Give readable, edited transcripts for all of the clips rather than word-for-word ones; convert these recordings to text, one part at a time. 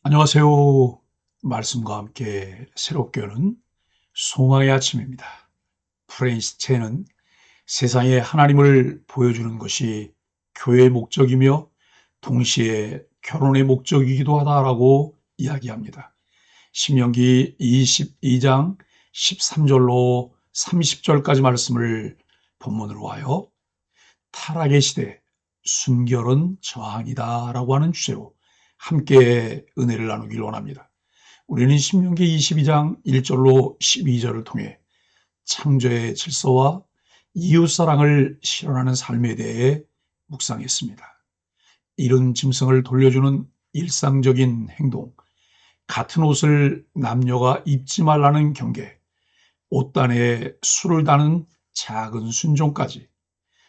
안녕하세요. 말씀과 함께 새롭게 오는 소망의 아침입니다. 프랜시체는 세상에 하나님을 보여주는 것이 교회의 목적이며 동시에 결혼의 목적이기도 하다라고 이야기합니다. 신명기 22장 13절로 30절까지 말씀을 본문으로 하여 타락의 시대, 순결은 저항이다 라고 하는 주제로 함께 은혜를 나누길 원합니다. 우리는 신명기 22장 1절로 12절을 통해 창조의 질서와 이웃사랑을 실현하는 삶에 대해 묵상했습니다. 이른 짐승을 돌려주는 일상적인 행동, 같은 옷을 남녀가 입지 말라는 경계, 옷단에 술을 다는 작은 순종까지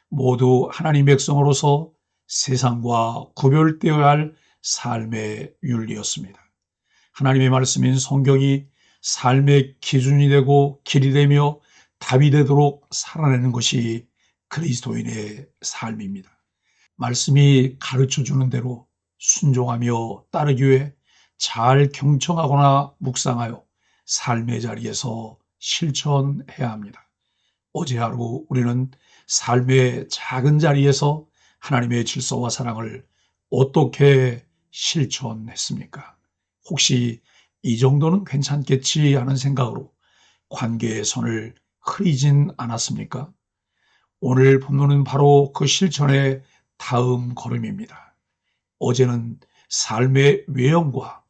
모두 하나님 백성으로서 세상과 구별되어야 할 삶의 윤리였습니다. 하나님의 말씀인 성경이 삶의 기준이 되고 길이 되며 답이 되도록 살아내는 것이 그리스도인의 삶입니다. 말씀이 가르쳐주는 대로 순종하며 따르기 위해 잘 경청하거나 묵상하여 삶의 자리에서 실천해야 합니다. 어제 하루 우리는 삶의 작은 자리에서 하나님의 질서와 사랑을 어떻게 실천했습니까? 혹시 이 정도는 괜찮겠지 하는 생각으로 관계의 선을 흐리진 않았습니까? 오늘 본문은 바로 그 실천의 다음 걸음입니다. 어제는 삶의 외형과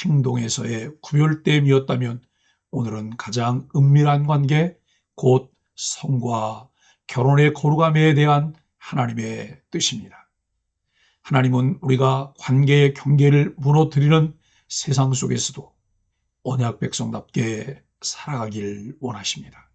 행동에서의 구별됨이었다면 오늘은 가장 은밀한 관계, 곧 성과 결혼의 거룩함에 대한 하나님의 뜻입니다. 하나님은 우리가 관계의 경계를 무너뜨리는 세상 속에서도 언약 백성답게 살아가길 원하십니다.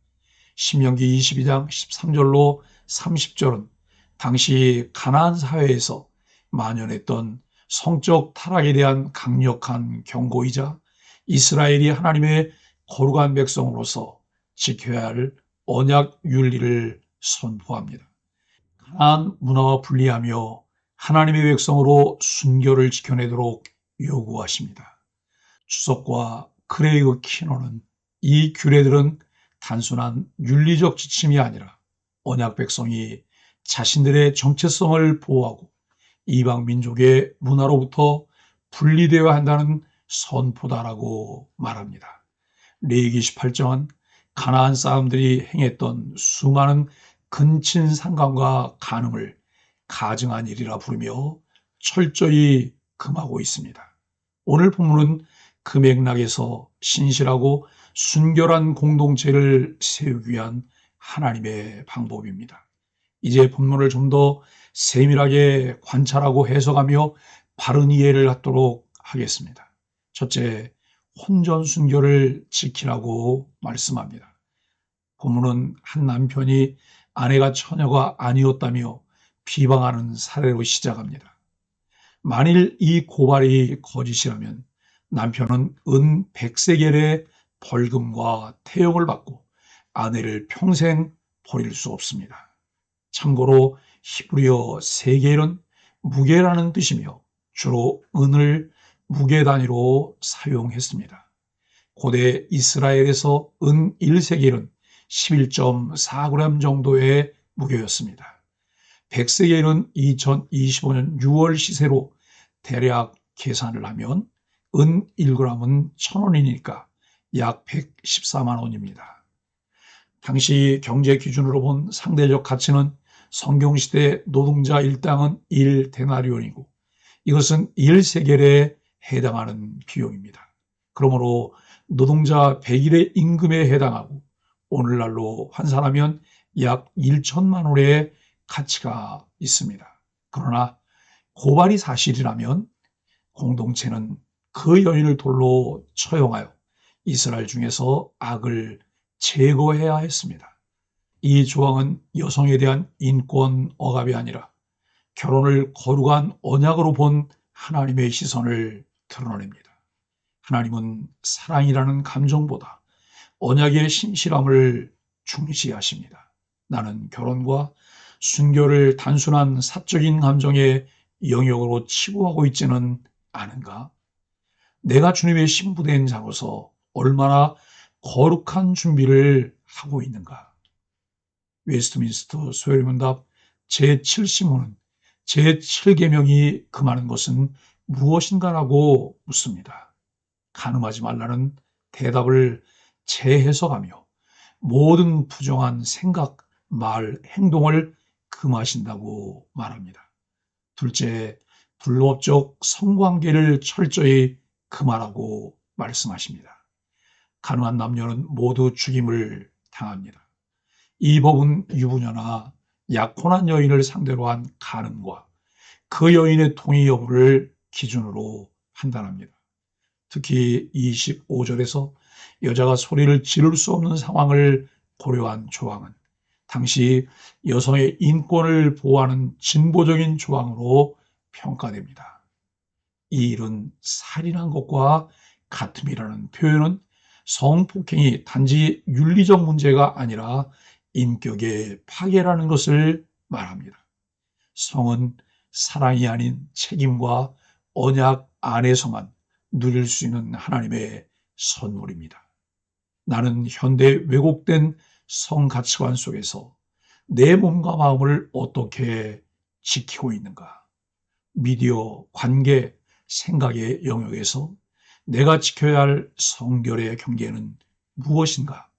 신명기 22장 13절로 30절은 당시 가나안 사회에서 만연했던 성적 타락에 대한 강력한 경고이자 이스라엘이 하나님의 거룩한 백성으로서 지켜야 할 언약 윤리를 선포합니다. 가나안 문화와 분리하며 하나님의 백성으로 순결을 지켜내도록 요구하십니다. 주석과 크레이그 키너는 이 규례들은 단순한 윤리적 지침이 아니라 언약 백성이 자신들의 정체성을 보호하고 이방 민족의 문화로부터 분리되어야 한다는 선포다라고 말합니다. 레위기 18장은 가나안 사람들이 행했던 수많은 근친 상간과 간음을 가증한 일이라 부르며 철저히 금하고 있습니다. 오늘 본문은 그 맥락에서 신실하고 순결한 공동체를 세우기 위한 하나님의 방법입니다. 이제 본문을 좀 더 세밀하게 관찰하고 해석하며 바른 이해를 갖도록 하겠습니다. 첫째, 혼전 순결을 지키라고 말씀합니다. 본문은 한 남편이 아내가 처녀가 아니었다며 비방하는 사례로 시작합니다. 만일 이 고발이 거짓이라면 남편은 은 100세겔의 벌금과 태형을 받고 아내를 평생 버릴 수 없습니다. 참고로 히브리어 세겔은 무게라는 뜻이며 주로 은을 무게 단위로 사용했습니다. 고대 이스라엘에서 은 1세겔은 11.4g 정도의 무게였습니다. 100세겔은 2025년 6월 시세로 대략 계산을 하면 은 1g은 1,000원이니까 약 114만 원입니다. 당시 경제 기준으로 본 상대적 가치는 성경시대 노동자 일당은 1데나리온이고 이것은 1세겔에 해당하는 비용입니다. 그러므로 노동자 100일의 임금에 해당하고 오늘날로 환산하면 약 1천만 원의 가치가 있습니다. 그러나 고발이 사실이라면 공동체는 그 여인을 돌로 처형하여 이스라엘 중에서 악을 제거해야 했습니다. 이 조항은 여성에 대한 인권 억압이 아니라 결혼을 거룩한 언약으로 본 하나님의 시선을 드러냅니다. 하나님은 사랑이라는 감정보다 언약의 신실함을 중시하십니다. 나는 결혼과 순결을 단순한 사적인 감정의 영역으로 치부하고 있지는 않은가? 내가 주님의 신부된 자로서 얼마나 거룩한 준비를 하고 있는가? 웨스트민스터 소요리문답 제7시문은 제7계명이 금하는 것은 무엇인가라고 묻습니다. 간음하지 말라는 대답을 재해석하며 모든 부정한 생각, 말, 행동을 금하신다고 말합니다. 둘째, 불법적 성관계를 철저히 금하라고 말씀하십니다. 간음한 남녀는 모두 죽임을 당합니다. 이 법은 유부녀나 약혼한 여인을 상대로 한 간음과 그 여인의 동의 여부를 기준으로 판단합니다. 특히 25절에서 여자가 소리를 지를 수 없는 상황을 고려한 조항은 당시 여성의 인권을 보호하는 진보적인 조항으로 평가됩니다. 이 일은 살인한 것과 같음이라는 표현은 성폭행이 단지 윤리적 문제가 아니라 인격의 파괴라는 것을 말합니다. 성은 사랑이 아닌 책임과 언약 안에서만 누릴 수 있는 하나님의 선물입니다. 나는 현대 왜곡된 성 가치관 속에서 내 몸과 마음을 어떻게 지키고 있는가? 미디어, 관계, 생각의 영역에서 내가 지켜야 할 성결의 경계는 무엇인가?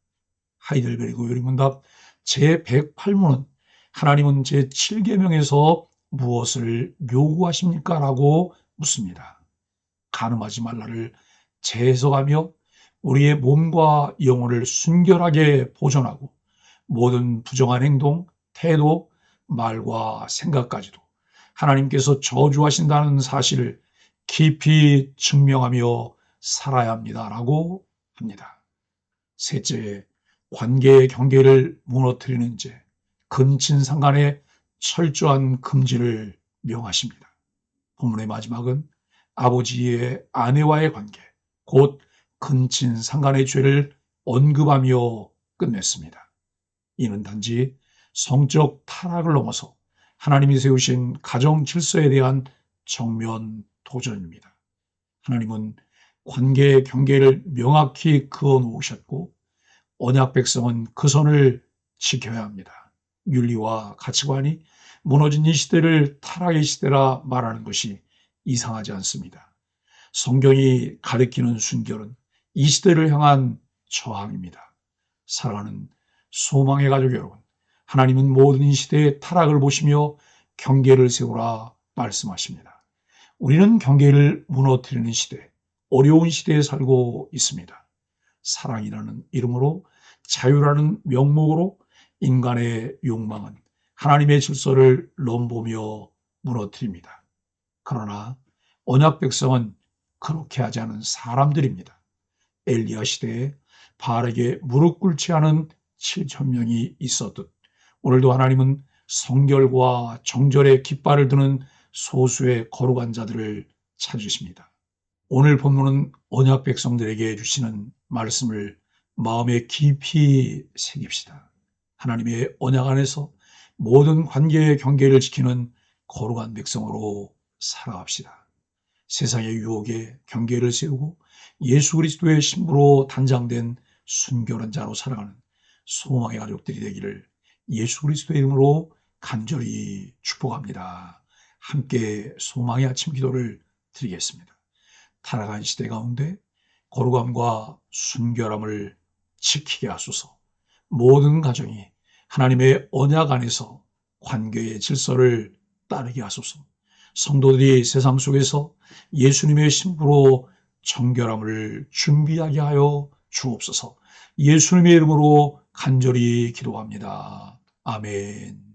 하이델베르그 요리문답 제108문은 하나님은 제7계명에서 무엇을 요구하십니까? 라고 묻습니다. 간음하지 말라를 재해석하며 우리의 몸과 영혼을 순결하게 보존하고 모든 부정한 행동, 태도, 말과 생각까지도 하나님께서 저주하신다는 사실을 깊이 증명하며 살아야 합니다라고 합니다. 셋째, 관계의 경계를 무너뜨리는 죄, 근친상간의 철저한 금지를 명하십니다. 본문의 마지막은 아버지의 아내와의 관계, 곧 근친상간의 죄를 언급하며 끝냈습니다. 이는 단지 성적 타락을 넘어서 하나님이 세우신 가정 질서에 대한 정면 도전입니다. 하나님은 관계의 경계를 명확히 그어 놓으셨고 언약 백성은 그 선을 지켜야 합니다. 윤리와 가치관이 무너진 이 시대를 타락의 시대라 말하는 것이 이상하지 않습니다. 성경이 가리키는 순결은 이 시대를 향한 저항입니다. 사랑하는 소망의 가족 여러분, 하나님은 모든 이 시대의 타락을 보시며 경계를 세우라 말씀하십니다. 우리는 경계를 무너뜨리는 시대, 어려운 시대에 살고 있습니다. 사랑이라는 이름으로, 자유라는 명목으로 인간의 욕망은 하나님의 질서를 넘보며 무너뜨립니다. 그러나 언약 백성은 그렇게 하지 않은 사람들입니다. 엘리야 시대에 바알에게 무릎 꿇지 않은 7,000명이 있었듯 오늘도 하나님은 성결과 정절의 깃발을 드는 소수의 거룩한 자들을 찾으십니다. 오늘 본문은 언약 백성들에게 주시는 말씀을 마음에 깊이 새깁시다. 하나님의 언약 안에서 모든 관계의 경계를 지키는 거룩한 백성으로 살아갑시다. 세상의 유혹에 경계를 세우고 예수 그리스도의 신부로 단장된 순결한 자로 살아가는 소망의 가족들이 되기를 예수 그리스도의 이름으로 간절히 축복합니다. 함께 소망의 아침 기도를 드리겠습니다. 타락한 시대 가운데 거룩함과 순결함을 지키게 하소서. 모든 가정이 하나님의 언약 안에서 관계의 질서를 따르게 하소서. 성도들이 세상 속에서 예수님의 신부로 정결함을 준비하게 하여 주옵소서. 예수님의 이름으로 간절히 기도합니다. 아멘.